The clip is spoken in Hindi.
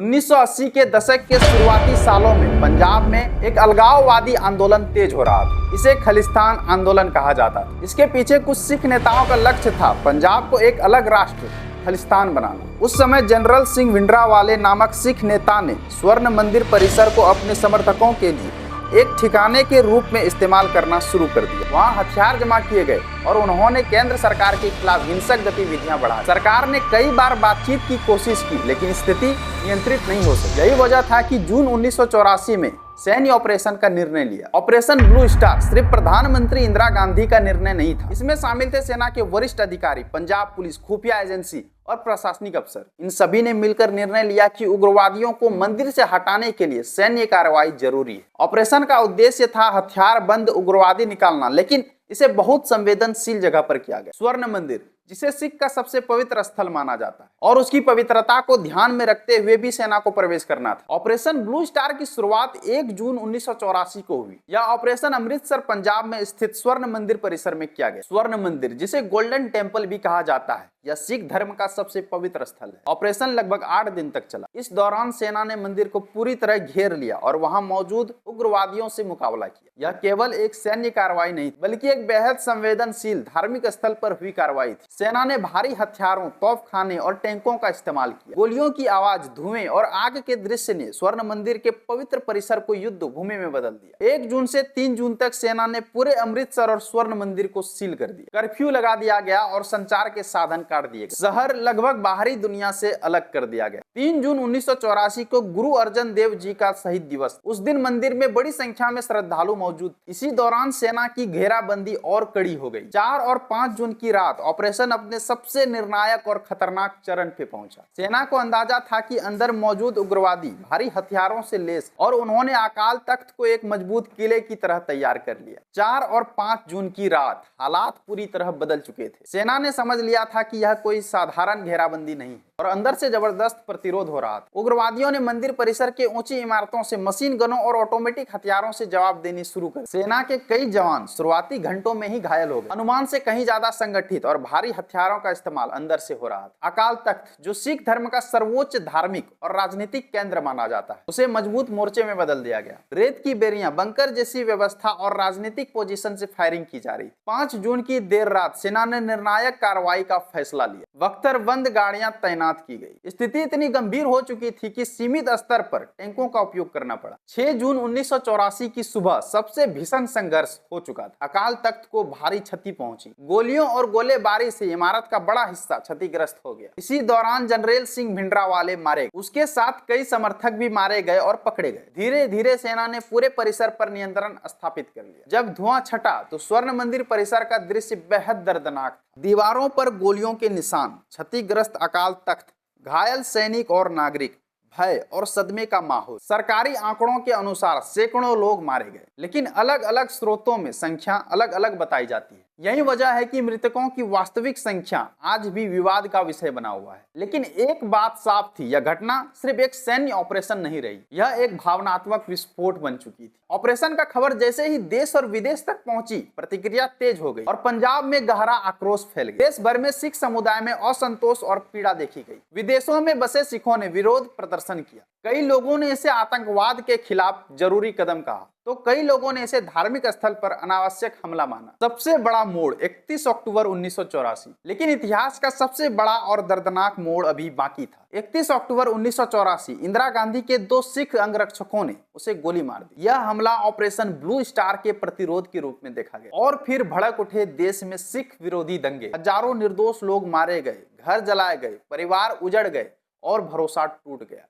1980 के दशक के शुरुआती सालों में पंजाब में एक अलगाववादी आंदोलन तेज हो रहा था। इसे खालिस्तान आंदोलन कहा जाता था। इसके पीछे कुछ सिख नेताओं का लक्ष्य था पंजाब को एक अलग राष्ट्र खालिस्तान बनाना। उस समय जनरल सिंह भिंडरावाले नामक सिख नेता ने स्वर्ण मंदिर परिसर को अपने समर्थकों के लिए एक ठिकाने के रूप में इस्तेमाल करना शुरू कर दिया। वहाँ हथियार जमा किए गए और उन्होंने केंद्र सरकार के खिलाफ हिंसक गतिविधियां बढ़ाई। सरकार ने कई बार बातचीत की कोशिश की, लेकिन स्थिति नियंत्रित नहीं हो सकी। यही वजह था कि जून 1984 में सैन्य ऑपरेशन का निर्णय लिया। ऑपरेशन ब्लू स्टार सिर्फ प्रधानमंत्री इंदिरा गांधी का निर्णय नहीं था। इसमें शामिल थे सेना के वरिष्ठ अधिकारी, पंजाब पुलिस, खुफिया एजेंसी और प्रशासनिक अफसर। इन सभी ने मिलकर निर्णय लिया कि उग्रवादियों को मंदिर से हटाने के लिए सैन्य कार्रवाई जरूरी है। ऑपरेशन का उद्देश्य था हथियार बंद उग्रवादी निकालना, लेकिन इसे बहुत संवेदनशील जगह पर किया गया। स्वर्ण मंदिर, जिसे सिख का सबसे पवित्र स्थल माना जाता है, और उसकी पवित्रता को ध्यान में रखते हुए भी सेना को प्रवेश करना था। ऑपरेशन ब्लू स्टार की शुरुआत 1 जून 1984 को हुई। यह ऑपरेशन अमृतसर पंजाब में स्थित स्वर्ण मंदिर परिसर में किया गया। स्वर्ण मंदिर, जिसे गोल्डन टेम्पल भी कहा जाता है, यह सिख धर्म का सबसे पवित्र स्थल है। ऑपरेशन लगभग 8 दिन तक चला। इस दौरान सेना ने मंदिर को पूरी तरह घेर लिया और वहां मौजूद उग्रवादियों से मुकाबला किया। यह केवल एक सैन्य कार्रवाई नहीं, बल्कि एक बेहद संवेदनशील धार्मिक स्थल पर हुई कार्रवाई थी। सेना ने भारी हथियारों, तोपखाने और टैंकों का इस्तेमाल किया। गोलियों की आवाज, धुएं और आग के दृश्य ने स्वर्ण मंदिर के पवित्र परिसर को युद्ध भूमि में बदल दिया। 1 जून से 3 जून तक सेना ने पूरे अमृतसर और स्वर्ण मंदिर को सील कर दिया। कर्फ्यू लगा दिया गया और संचार के साधन काट दिए गए। शहर लगभग बाहरी दुनिया से अलग कर दिया गया। 3 जून 1984 को गुरु अर्जन देव जी का शहीद दिवस। उस दिन मंदिर में बड़ी संख्या में श्रद्धालु मौजूद। इसी दौरान सेना की घेराबंदी और कड़ी हो गई। 4 और 5 जून की रात ऑपरेशन अपने सबसे निर्णायक और खतरनाक चरण पे पहुंचा। सेना को अंदाजा था कि अंदर मौजूद उग्रवादी भारी हथियारों से लैस, और उन्होंने अकाल तख्त को एक मजबूत किले की तरह तैयार कर लिया। 4 और 5 जून की रात हालात पूरी तरह बदल चुके थे। सेना ने समझ लिया था कि यह कोई साधारण घेराबंदी नहीं है और अंदर से जबरदस्त प्रतिरोध हो रहा था। उग्रवादियों ने मंदिर परिसर के ऊंची इमारतों से मशीन गनों और ऑटोमेटिक हथियारों से जवाब देनी शुरू कर। सेना के कई जवान शुरुआती घंटों में ही घायल हो गए। अनुमान से कहीं ज्यादा संगठित और भारी हथियारों का इस्तेमाल अंदर से हो रहा था। अकाल तख्त, जो सिख धर्म का सर्वोच्च धार्मिक और राजनीतिक केंद्र माना जाता है, उसे मजबूत मोर्चे में बदल दिया गया। रेत की बेरियां, बंकर जैसी व्यवस्था और राजनीतिक पोजीशन से फायरिंग की जा रही। 5 जून की देर रात सेना ने निर्णायक कार्रवाई का फैसला लिया। बख्तरबंद गाड़ियां तैनात की गई। स्थिति इतनी गंभीर हो चुकी थी कि सीमित स्तर पर टैंकों का उपयोग करना पड़ा। 6 जून 1984 की सुबह सबसे भीषण संघर्ष हो चुका था। अकाल तख्त को भारी क्षति पहुंची। गोलियों और गोलेबारी से इमारत का बड़ा हिस्सा क्षतिग्रस्त हो गया। इसी दौरान जनरल सिंह भिंडरावाले मारे, उसके साथ कई समर्थक भी मारे गए और पकड़े गए। धीरे धीरे सेना ने पूरे परिसर पर नियंत्रण स्थापित कर लिया। जब धुआं छटा तो स्वर्ण मंदिर परिसर का दृश्य बेहद दर्दनाक था। दीवारों पर गोलियों के निशान, क्षतिग्रस्त अकाल तख्त, घायल सैनिक और नागरिक, भय और सदमे का माहौल। सरकारी आंकड़ों के अनुसार सैकड़ों लोग मारे गए, लेकिन अलग अलग स्रोतों में संख्या अलग अलग बताई जाती है। यही वजह है कि मृतकों की वास्तविक संख्या आज भी विवाद का विषय बना हुआ है। लेकिन एक बात साफ थी, यह घटना सिर्फ एक सैन्य ऑपरेशन नहीं रही, यह एक भावनात्मक विस्फोट बन चुकी थी। ऑपरेशन का खबर जैसे ही देश और विदेश तक पहुंची, प्रतिक्रिया तेज हो गई और पंजाब में गहरा आक्रोश फैल गया। देश भर में सिख समुदाय में असंतोष और पीड़ा देखी गई। विदेशों में बसे सिखों ने विरोध प्रदर्शन किया। कई लोगों ने इसे आतंकवाद के खिलाफ जरूरी कदम कहा, तो कई लोगों ने इसे धार्मिक स्थल पर अनावश्यक हमला माना। सबसे बड़ा मोड़ 31 अक्टूबर 1984। लेकिन इतिहास का सबसे बड़ा और दर्दनाक मोड़ अभी बाकी था। 31 अक्टूबर 1984 इंदिरा गांधी के 2 सिख अंगरक्षकों ने उसे गोली मार दी। यह हमला ऑपरेशन ब्लू स्टार के प्रतिरोध के रूप में देखा गया और फिर भड़क उठे देश में सिख विरोधी दंगे। हजारों निर्दोष लोग मारे गए, घर जलाए गए, परिवार उजड़ गए और भरोसा टूट गया।